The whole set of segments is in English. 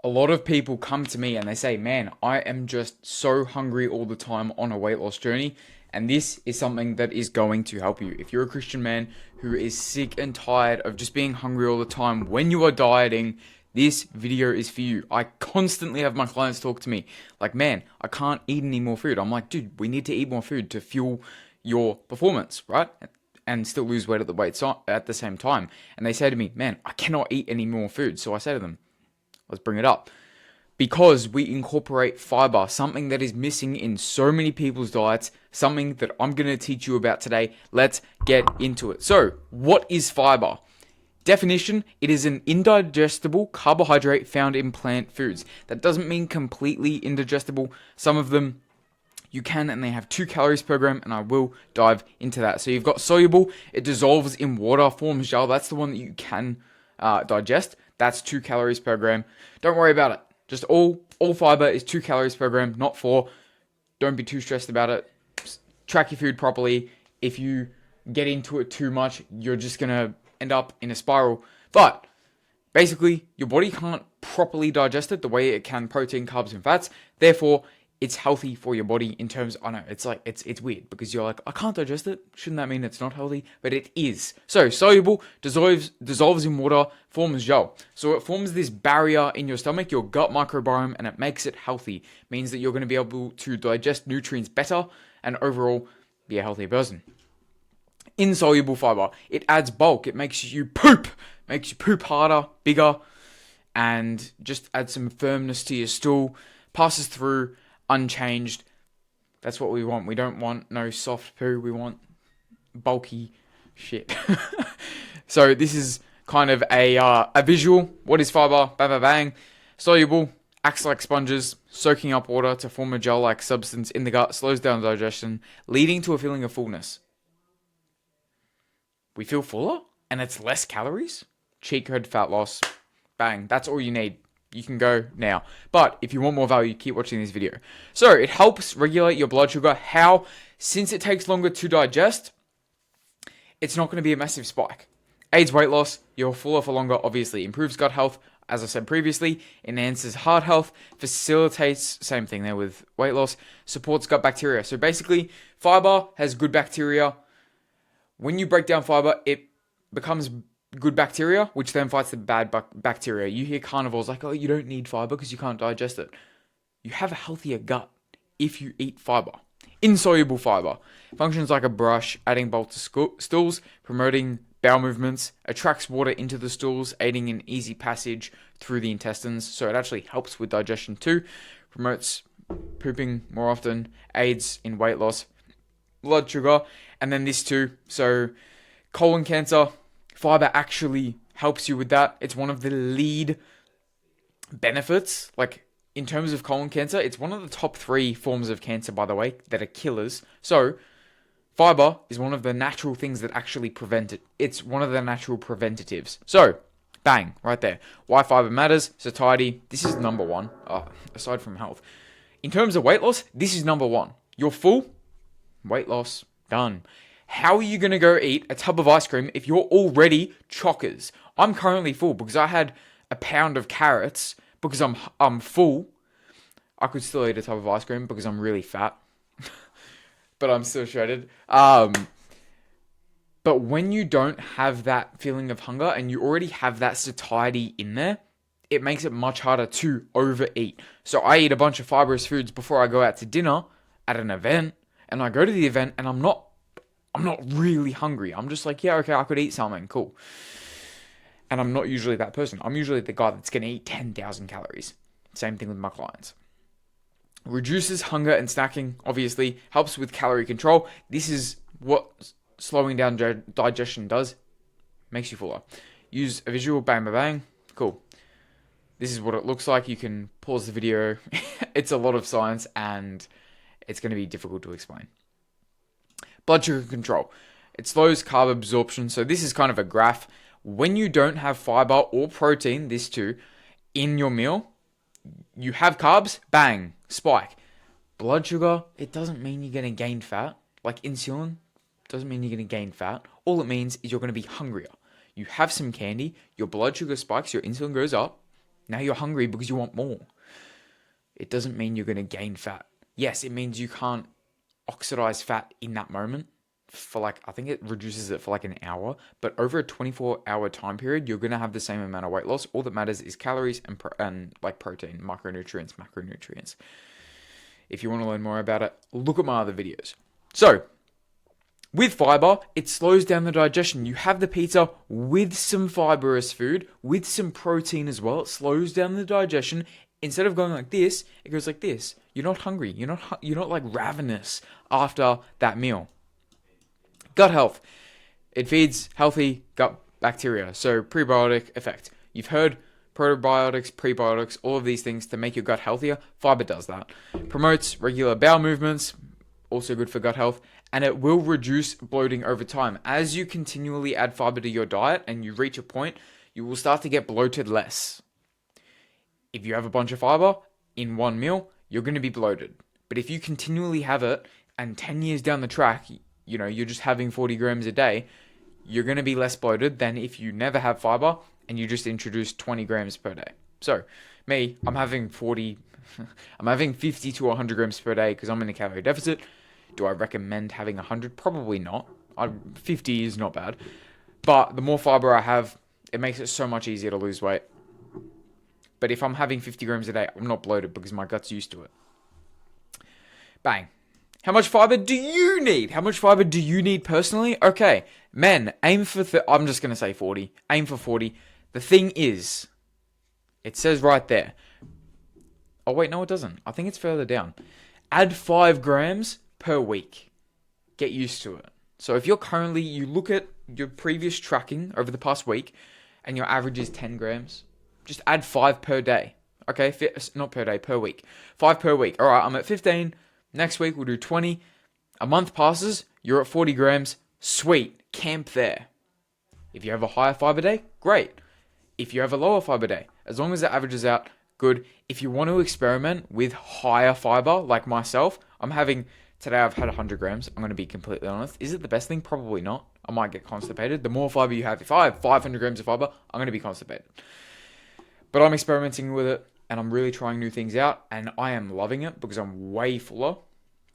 A lot of people come to me and they say, man, I am just so hungry all the time on a weight loss journey. And this is something that is going to help you. If you're a Christian man who is sick and tired of just being hungry all the time when you are dieting, this video is for you. I constantly have my clients talk to me like, man, I can't eat any more food. I'm like, dude, we need to eat more food to fuel your performance, right? And still lose weight at the same time. And they say to me, man, I cannot eat any more food. So I say to them, let's bring it up. Because we incorporate fiber, something that is missing in so many people's diets, something that I'm going to teach you about today. Let's get into it. So, what is fiber? Definition, it is an indigestible carbohydrate found in plant foods. That doesn't mean completely indigestible. Some of them you can, and they have 2 calories per gram, and I will dive into that. So you've got soluble, it dissolves in water, forms gel. That's the one that you can digest. That's 2 calories per gram. Don't worry about it. Just all fiber is 2 calories per gram, not 4. Don't be too stressed about it. Just track your food properly. If you get into it too much, you're just going to end up in a spiral. But basically, your body can't properly digest it the way it can protein, carbs, and fats. Therefore, it's healthy for your body in terms, I know, it's like, it's weird because you're like, I can't digest it. Shouldn't that mean it's not healthy? But it is. So, soluble, dissolves in water, forms gel. So it forms this barrier in your stomach, your gut microbiome, and it makes it healthy. Means that you're going to be able to digest nutrients better and overall be a healthier person. Insoluble fiber, it adds bulk. It makes you poop harder, bigger, and just adds some firmness to your stool. Passes through unchanged. That's what we want. We don't want no soft poo. We want bulky shit. So this is kind of a visual. What is fiber? Bang, bang, bang. Soluble, acts like sponges, soaking up water to form a gel-like substance in the gut, slows down digestion, leading to a feeling of fullness. We feel fuller, and it's less calories. Cheat code fat loss. Bang. That's all you need. You can go now. But if you want more value, keep watching this video. So it helps regulate your blood sugar. How? Since it takes longer to digest, it's not going to be a massive spike. Aids weight loss. You're fuller for longer, obviously. Improves gut health, as I said previously. Enhances heart health. Facilitates, same thing there with weight loss. Supports gut bacteria. So basically, fiber has good bacteria. When you break down fiber, it becomes good bacteria, which then fights the bad bacteria. You hear carnivores like, oh, you don't need fiber because you can't digest it. You have a healthier gut if you eat fiber. Insoluble fiber functions like a brush, adding bulk to stools, promoting bowel movements, attracts water into the stools, aiding in easy passage through the intestines. So it actually helps with digestion too, promotes pooping more often, aids in weight loss, blood sugar, and then this too. So colon cancer, fiber actually helps you with that. It's one of the lead benefits. Like in terms of colon cancer, it's one of the top 3 forms of cancer, by the way, that are killers. So fiber is one of the natural things that actually prevent it. It's one of the natural preventatives. So bang, right there. Why fiber matters, satiety. This is number 1, aside from health. In terms of weight loss, this is number 1. You're full, weight loss, done. How are you going to go eat a tub of ice cream if you're already chockers? I'm currently full because I had a pound of carrots because I'm full. I could still eat a tub of ice cream because I'm really fat. But I'm still shredded. But when you don't have that feeling of hunger and you already have that satiety in there, it makes it much harder to overeat. So I eat a bunch of fibrous foods before I go out to dinner at an event. And I go to the event and I'm not really hungry. I'm just like, yeah, okay, I could eat something. Cool. And I'm not usually that person. I'm usually the guy that's going to eat 10,000 calories. Same thing with my clients. Reduces hunger and snacking, obviously. Helps with calorie control. This is what slowing down digestion does. Makes you fuller. Use a visual, bang, bang, bang. Cool. This is what it looks like. You can pause the video. It's a lot of science and it's going to be difficult to explain. Blood sugar control. It slows carb absorption. So this is kind of a graph. When you don't have fiber or protein, this too, in your meal, you have carbs, bang, spike. Blood sugar, it doesn't mean you're going to gain fat. Like insulin, doesn't mean you're going to gain fat. All it means is you're going to be hungrier. You have some candy, your blood sugar spikes, your insulin goes up, Now you're hungry because you want more. It doesn't mean you're going to gain fat. Yes, it means you can't oxidize fat in that moment for like, I think it reduces it for like an hour, but over a 24-hour time period, you're going to have the same amount of weight loss. All that matters is calories and like protein, macronutrients. If you want to learn more about it, look at my other videos. So, with fiber, it slows down the digestion. You have the pizza with some fibrous food, with some protein as well. It slows down the digestion. Instead of going like this, it goes like this. You're not hungry. You're not like ravenous after that meal. Gut health. It feeds healthy gut bacteria. So prebiotic effect. You've heard probiotics, prebiotics, all of these things to make your gut healthier. Fiber does that. Promotes regular bowel movements. Also good for gut health. And it will reduce bloating over time. As you continually add fiber to your diet and you reach a point, you will start to get bloated less. If you have a bunch of fiber in one meal, you're going to be bloated. But if you continually have it and 10 years down the track, you're just having 40 grams a day, you're going to be less bloated than if you never have fiber and you just introduce 20 grams per day. So me, I'm having 50 to 100 grams per day because I'm in a calorie deficit. Do I recommend having 100? Probably not. 50 is not bad. But the more fiber I have, it makes it so much easier to lose weight. But if I'm having 50 grams a day, I'm not bloated because my gut's used to it. Bang. How much fiber do you need? How much fiber do you need personally? Okay, men, aim for, I'm just going to say 40. Aim for 40. The thing is, it says right there. Oh, wait, no, it doesn't. I think it's further down. Add 5 grams per week. Get used to it. So if you look at your previous tracking over the past week and your average is 10 grams, just add 5 per day. Okay, not per day, per week. 5 per week. All right, I'm at 15. Next week, we'll do 20. A month passes, you're at 40 grams. Sweet, camp there. If you have a higher fiber day, great. If you have a lower fiber day, as long as it averages out, good. If you want to experiment with higher fiber, like myself, today I've had 100 grams. I'm going to be completely honest. Is it the best thing? Probably not. I might get constipated. The more fiber you have, if I have 500 grams of fiber, I'm going to be constipated. But I'm experimenting with it and I'm really trying new things out and I am loving it because I'm way fuller.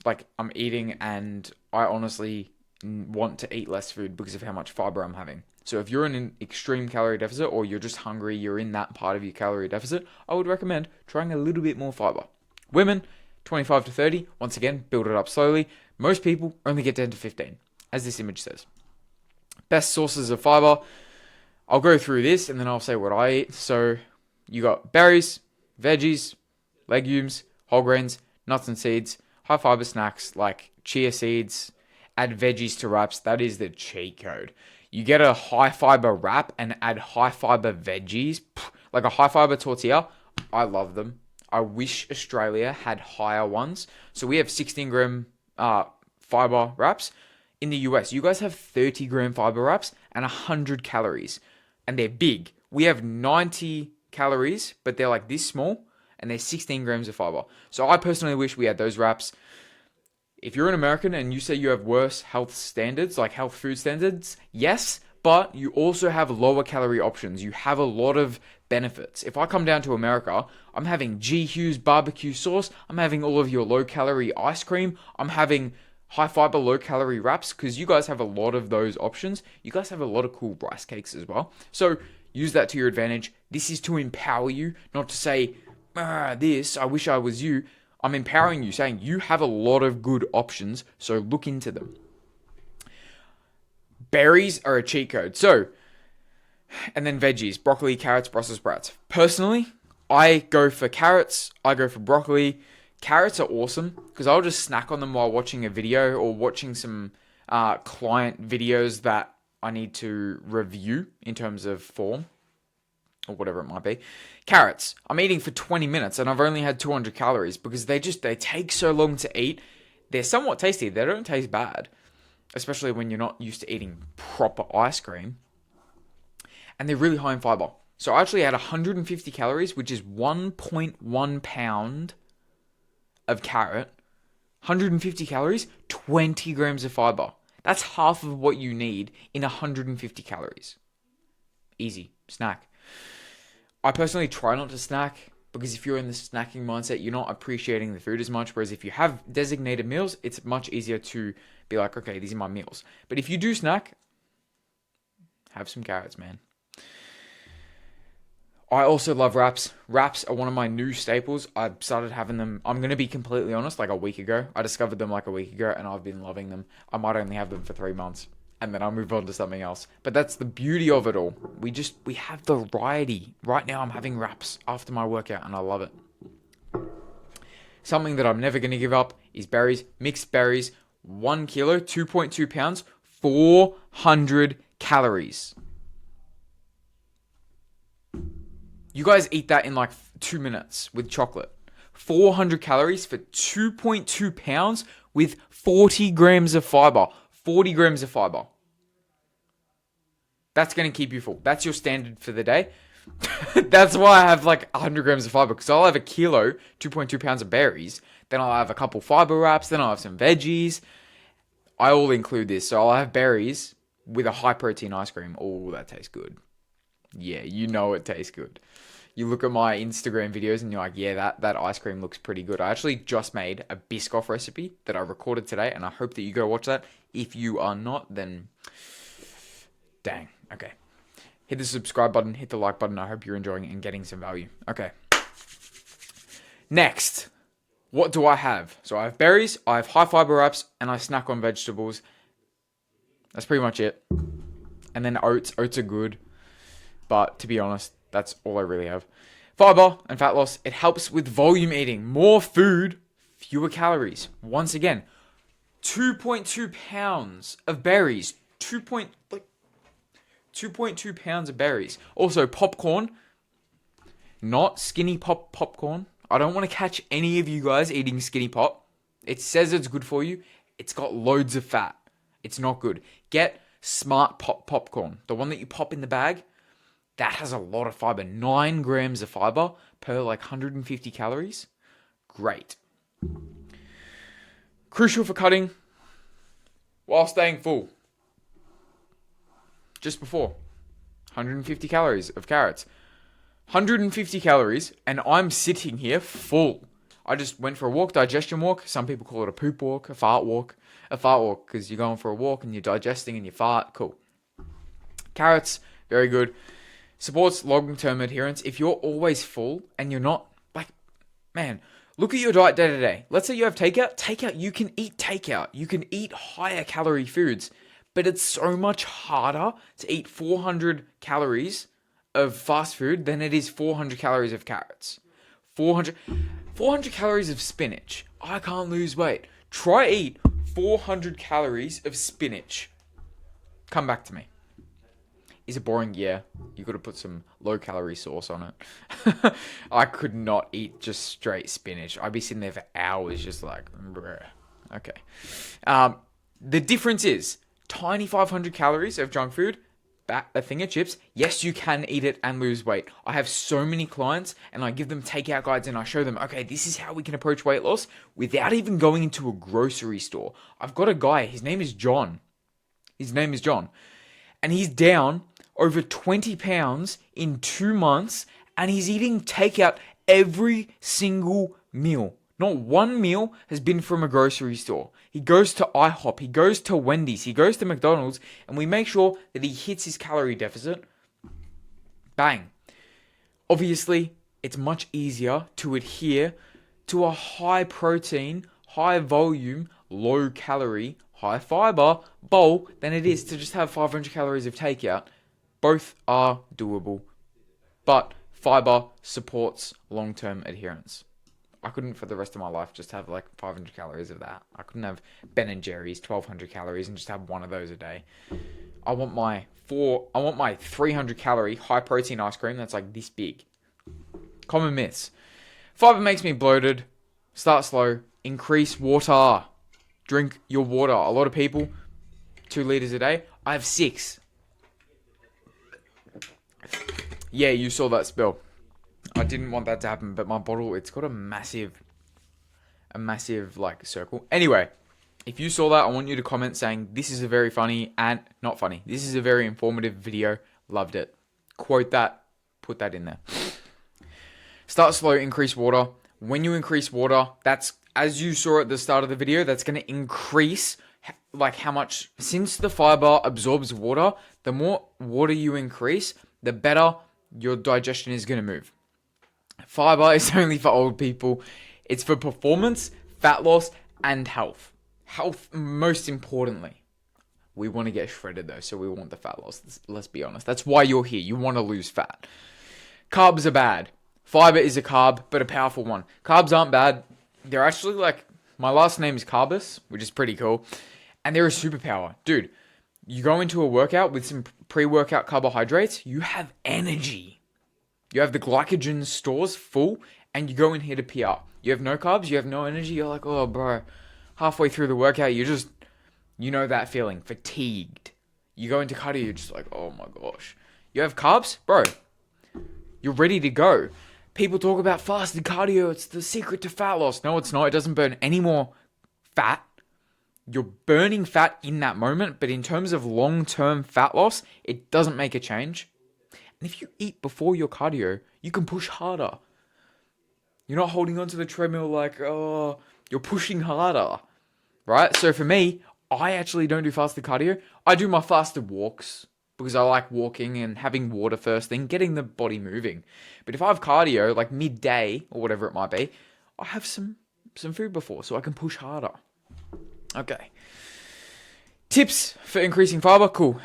Like I'm eating and I honestly want to eat less food because of how much fiber I'm having. So if you're in an extreme calorie deficit or you're just hungry, you're in that part of your calorie deficit, I would recommend trying a little bit more fiber. Women, 25 to 30, once again, build it up slowly. Most people only get down to 15, as this image says. Best sources of fiber. I'll go through this and then I'll say what I eat. So you got berries, veggies, legumes, whole grains, nuts and seeds, high fiber snacks like chia seeds, add veggies to wraps. That is the cheat code. You get a high fiber wrap and add high fiber veggies, like a high fiber tortilla. I love them. I wish Australia had higher ones. So we have 16 gram fiber wraps. In the US, you guys have 30 gram fiber wraps and 100 calories. And they're big. We have 90 calories, but they're like this small. And they're 16 grams of fiber. So I personally wish we had those wraps. If you're an American and you say you have worse health standards, like health food standards, yes, but you also have lower calorie options. You have a lot of benefits. If I come down to America, I'm having G. Hughes barbecue sauce. I'm having all of your low calorie ice cream. I'm having high fiber, low calorie wraps because you guys have a lot of those options. You guys have a lot of cool rice cakes as well. So use that to your advantage. This is to empower you, not to say, I wish I was you. I'm empowering you, saying you have a lot of good options, so look into them. Berries are a cheat code. So, and then veggies, broccoli, carrots, Brussels sprouts. Personally, I go for carrots, I go for broccoli. Carrots are awesome because I'll just snack on them while watching a video or watching some client videos that I need to review in terms of form or whatever it might be. Carrots, I'm eating for 20 minutes and I've only had 200 calories because they take so long to eat. They're somewhat tasty. They don't taste bad, especially when you're not used to eating proper ice cream. And they're really high in fiber. So I actually had 150 calories, which is 1.1 pound of carrot. 150 calories, 20 grams of fiber. That's half of what you need in 150 calories. Easy. Snack. I personally try not to snack, because if you're in the snacking mindset, you're not appreciating the food as much. Whereas if you have designated meals, it's much easier to be like, okay, these are my meals. But if you do snack, have some carrots, man. I also love wraps. Wraps are one of my new staples. I started having them, I'm going to be completely honest, like a week ago. I discovered them like a week ago, and I've been loving them. I might only have them for 3 months, and then I'll move on to something else. But that's the beauty of it all. We have variety. Right now I'm having wraps after my workout, and I love it. Something that I'm never going to give up is berries. Mixed berries, 1 kilo, 2.2 pounds, 400 calories. You guys eat that in like 2 minutes with chocolate. 400 calories for 2.2 pounds with 40 grams of fiber. 40 grams of fiber. That's going to keep you full. That's your standard for the day. That's why I have like 100 grams of fiber, because I'll have a kilo, 2.2 pounds of berries. Then I'll have a couple fiber wraps. Then I'll have some veggies. I all include this. So I'll have berries with a high protein ice cream. Oh, that tastes good. Yeah, you know it tastes good. You look at my Instagram videos and you're like, yeah, that ice cream looks pretty good. I actually just made a Biscoff recipe that I recorded today, and I hope that you go watch that. If you are not, then dang. Okay. Hit the subscribe button, hit the like button. I hope you're enjoying it and getting some value. Okay. Next, what do I have? So I have berries, I have high fiber wraps, and I snack on vegetables. That's pretty much it. And then oats. Oats are good. But to be honest, that's all I really have. Fiber and fat loss. It helps with volume eating. More food, fewer calories. Once again, 2.2 pounds of berries. 2.2 pounds of berries. Also, popcorn. Not skinny popcorn. I don't want to catch any of you guys eating skinny pop. It says it's good for you. It's got loads of fat. It's not good. Get smart popcorn. The one that you pop in the bag. That has a lot of fiber. 9 grams of fiber per like 150 calories. Great. Crucial for cutting while staying full. Just before. 150 calories of carrots. 150 calories, and I'm sitting here full. I just went for a walk, digestion walk. Some people call it a poop walk, a fart walk. A fart walk, because you're going for a walk and you're digesting and you fart. Cool. Carrots, very good. Supports long-term adherence. If you're always full and you're not, like, man, look at your diet day to day. Let's say you have takeout. Takeout, you can eat takeout. You can eat higher calorie foods. But it's so much harder to eat 400 calories of fast food than it is 400 calories of carrots. 400 calories of spinach. I can't lose weight. Try eat 400 calories of spinach. Come back to me. Is it boring? Yeah. You got to put some low-calorie sauce on it. I could not eat just straight spinach. I'd be sitting there for hours just like, bruh. Okay. The difference is, tiny 500 calories of junk food, a thing of chips. Yes, you can eat it and lose weight. I have so many clients, and I give them takeout guides, and I show them, okay, this is how we can approach weight loss without even going into a grocery store. I've got a guy, his name is John. And he's down over 20 pounds in 2 months, and he's eating takeout every single meal. Not one meal has been from a grocery store. He goes to IHOP, he goes to Wendy's, he goes to McDonald's, and we make sure that he hits his calorie deficit. Bang. Obviously, it's much easier to adhere to a high protein, high volume, low calorie, high fiber bowl than it is to just have 500 calories of takeout. Both are doable, but fiber supports long-term adherence. I couldn't for the rest of my life just have like 500 calories of that. I couldn't have Ben & Jerry's 1200 calories and just have one of those a day. I want my 300 calorie high protein ice cream that's like this big. Common myths. Fiber makes me bloated. Start slow. Increase water. Drink your water. A lot of people, 2 liters a day. I have 6. Yeah, you saw that spill. I didn't want that to happen, but my bottle, it's got a massive like circle. Anyway, if you saw that, I want you to comment saying this is a very funny and not funny. This is a very informative video. Loved it. Quote that. Put that in there. Start slow, increase water. When you increase water, that's, as you saw at the start of the video, that's going to increase like how much, since the fiber absorbs water, the more water you increase, the better your digestion is going to move. Fiber is only for old people. It's for performance, fat loss, and health. Health, most importantly. We want to get shredded though, so we want the fat loss. Let's be honest. That's why you're here. You want to lose fat. Carbs are bad. Fiber is a carb, but a powerful one. Carbs aren't bad. They're actually like, my last name is Carbus, which is pretty cool. And they're a superpower. Dude, you go into a workout with some pre-workout carbohydrates, you have energy. You have the glycogen stores full, and you go in here to PR. You have no carbs, you have no energy, you're like, oh bro, halfway through the workout, you know that feeling, fatigued. You go into cardio, you're just like, oh my gosh. You have carbs, bro, you're ready to go. People talk about fasted cardio, it's the secret to fat loss. No, it's not. It doesn't burn any more fat. You're burning fat in that moment, but in terms of long-term fat loss, it doesn't make a change. And if you eat before your cardio, you can push harder. You're not holding onto the treadmill like, oh, you're pushing harder, right? So for me, I actually don't do fasted cardio. I do my fasted walks, because I like walking and having water first thing, getting the body moving. But if I have cardio, like midday or whatever it might be, I have some food before so I can push harder. Okay. Tips for increasing fiber? Cool.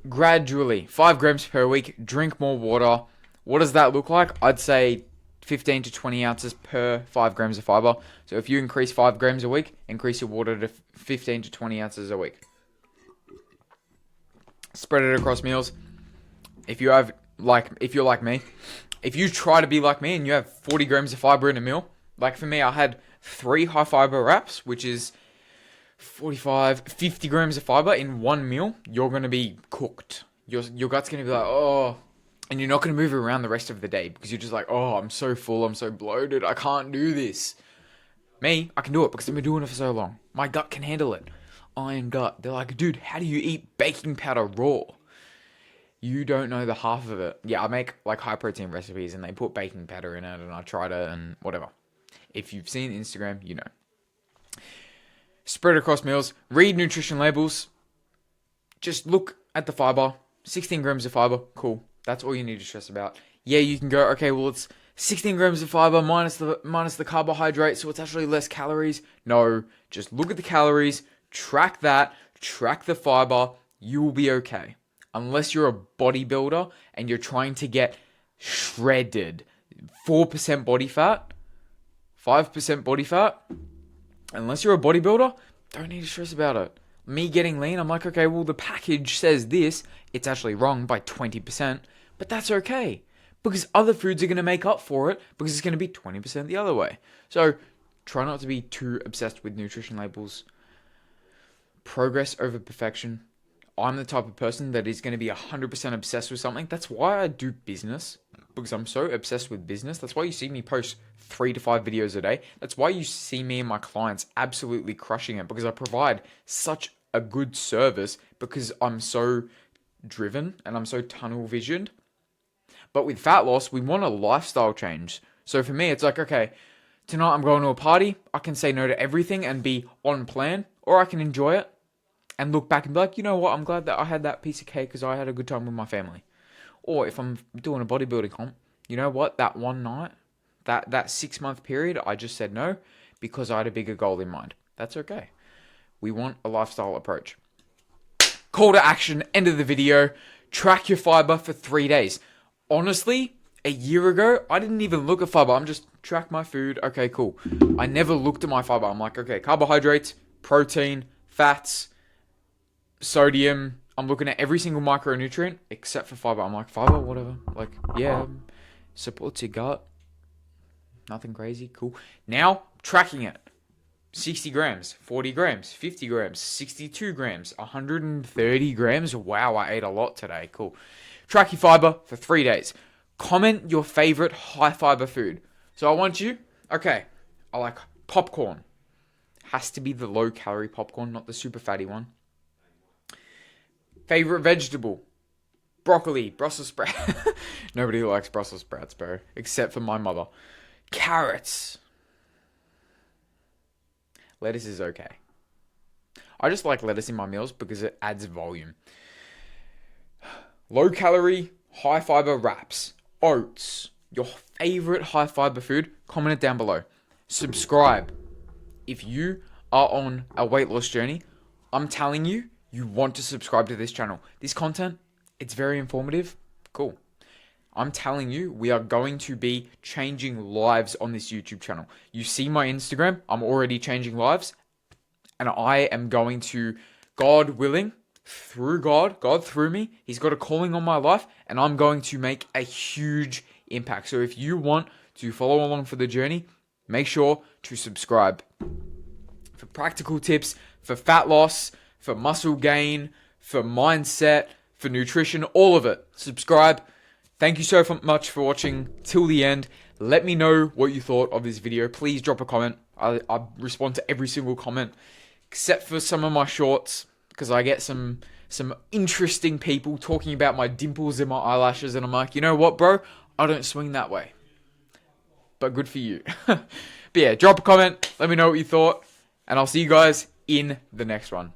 Gradually, 5 grams per week, drink more water. What does that look like? I'd say 15 to 20 ounces per 5 grams of fiber. So if you increase 5 grams a week, increase your water to 15 to 20 ounces a week. Spread it across meals. If you're like me, if you try to be like me and you have 40 grams of fiber in a meal, like for me, I had 3 high fiber wraps, which is 50 grams of fiber in one meal, you're going to be cooked. Your gut's going to be like, oh, and you're not going to move around the rest of the day because you're just like, oh, I'm so full, I'm so bloated, I can't do this. Me, I can do it because I've been doing it for so long. My gut can handle it. Iron gut. They're like, dude, how do you eat baking powder raw? You don't know the half of it. Yeah, I make like high protein recipes and they put baking powder in it and I tried it and whatever. If you've seen Instagram, you know. Spread across meals. Read nutrition labels. Just look at the fiber. 16 grams of fiber. Cool. That's all you need to stress about. Yeah, you can go, okay, well, it's 16 grams of fiber minus the carbohydrate, so it's actually less calories. No, just look at the calories, track that, track the fiber. You will be okay. Unless you're a bodybuilder and you're trying to get shredded. 4% body fat, 5% body fat. Unless you're a bodybuilder, don't need to stress about it. Me getting lean, I'm like, okay, well, the package says this. It's actually wrong by 20%, but that's okay. Because other foods are going to make up for it because it's going to be 20% the other way. So try not to be too obsessed with nutrition labels. Progress over perfection. I'm the type of person that is going to be 100% obsessed with something. That's why I do business, because I'm so obsessed with business. That's why you see me post 3 to 5 videos a day. That's why you see me and my clients absolutely crushing it, because I provide such a good service because I'm so driven and I'm so tunnel visioned. But with fat loss, we want a lifestyle change. So for me, it's like, okay, tonight I'm going to a party. I can say no to everything and be on plan, or I can enjoy it and look back and be like, you know what, I'm glad that I had that piece of cake because I had a good time with my family. Or if I'm doing a bodybuilding comp, you know what, that one night, that 6-month period, I just said no because I had a bigger goal in mind. That's okay. We want a lifestyle approach. Call to action, end of the video. Track your fiber for 3 days. Honestly, a year ago, I didn't even look at fiber. I'm just track my food. Okay, cool. I never looked at my fiber. I'm like, okay, carbohydrates, protein, fats, sodium. I'm looking at every single micronutrient except for fiber. I'm like, fiber, whatever. Like, yeah, supports your gut. Nothing crazy. Cool. Now, tracking it. 60 grams, 40 grams, 50 grams, 62 grams, 130 grams. Wow, I ate a lot today. Cool. Track your fiber for 3 days. Comment your favorite high fiber food. So I want you, okay, I like popcorn. Has to be the low calorie popcorn, not the super fatty one. Favorite vegetable. Broccoli, Brussels sprout. Nobody likes Brussels sprouts, bro, except for my mother. Carrots. Lettuce is okay. I just like lettuce in my meals because it adds volume. Low calorie, high fiber wraps. Oats. Your favorite high fiber food? Comment it down below. Subscribe. If you are on a weight loss journey, I'm telling you, you want to subscribe to this channel. This content, it's very informative. Cool. I'm telling you, we are going to be changing lives on this YouTube channel. You see my Instagram, I'm already changing lives. And I am going to, God willing, through God through me, He's got a calling on my life, and I'm going to make a huge impact. So if you want to follow along for the journey, make sure to subscribe. For practical tips, for fat loss, for muscle gain, for mindset, for nutrition, all of it, subscribe. Thank you so much for watching till the end. Let me know what you thought of this video. Please drop a comment. I respond to every single comment, except for some of my shorts, because I get some interesting people talking about my dimples and my eyelashes, and I'm like, you know what, bro? I don't swing that way. But good for you. But yeah, drop a comment. Let me know what you thought, and I'll see you guys in the next one.